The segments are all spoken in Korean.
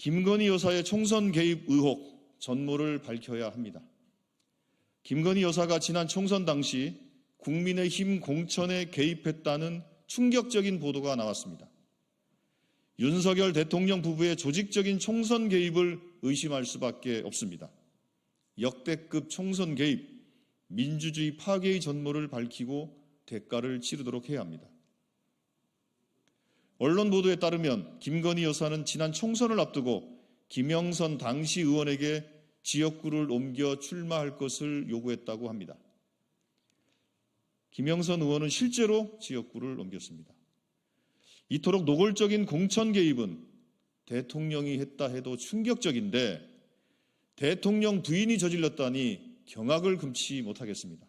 김건희 여사의 총선 개입 의혹 전모를 밝혀야 합니다. 김건희 여사가 지난 총선 당시 국민의힘 공천에 개입했다는 충격적인 보도가 나왔습니다. 윤석열 대통령 부부의 조직적인 총선 개입을 의심할 수밖에 없습니다. 역대급 총선 개입, 민주주의 파괴의 전모를 밝히고 대가를 치르도록 해야 합니다. 언론 보도에 따르면 김건희 여사는 지난 총선을 앞두고 김영선 당시 의원에게 지역구를 옮겨 출마할 것을 요구했다고 합니다. 김영선 의원은 실제로 지역구를 옮겼습니다. 이토록 노골적인 공천 개입은 대통령이 했다 해도 충격적인데 대통령 부인이 저질렀다니 경악을 금치 못하겠습니다.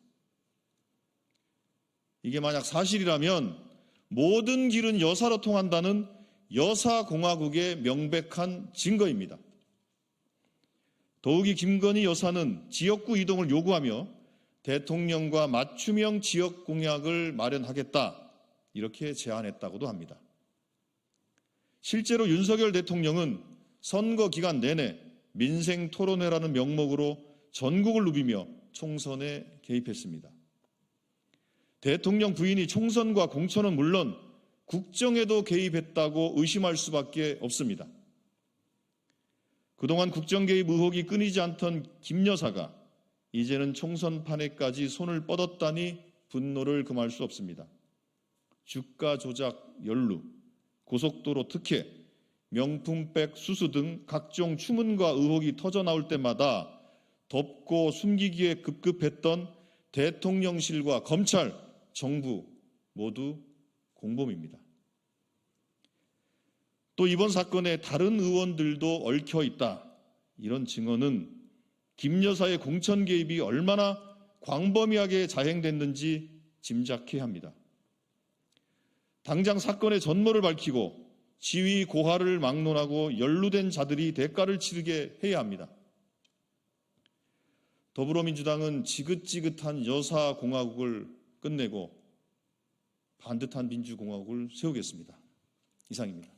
이게 만약 사실이라면 모든 길은 여사로 통한다는 여사공화국의 명백한 증거입니다. 더욱이 김건희 여사는 지역구 이동을 요구하며 대통령과 맞춤형 지역 공약을 마련하겠다 이렇게 제안했다고도 합니다. 실제로 윤석열 대통령은 선거 기간 내내 민생 토론회라는 명목으로 전국을 누비며 총선에 개입했습니다. 대통령 부인이 총선과 공천은 물론 국정에도 개입했다고 의심할 수밖에 없습니다. 그동안 국정 개입 의혹이 끊이지 않던 김 여사가 이제는 총선판에까지 손을 뻗었다니 분노를 금할 수 없습니다. 주가 조작 연루, 고속도로 특혜, 명품백 수수 등 각종 추문과 의혹이 터져나올 때마다 덮고 숨기기에 급급했던 대통령실과 검찰, 정부 모두 공범입니다. 또 이번 사건에 다른 의원들도 얽혀 있다. 이런 증언은 김 여사의 공천 개입이 얼마나 광범위하게 자행됐는지 짐작해야 합니다. 당장 사건의 전모를 밝히고 지위 고하를 막론하고 연루된 자들이 대가를 치르게 해야 합니다. 더불어민주당은 지긋지긋한 여사공화국을 끝내고 반듯한 민주공화국을 세우겠습니다. 이상입니다.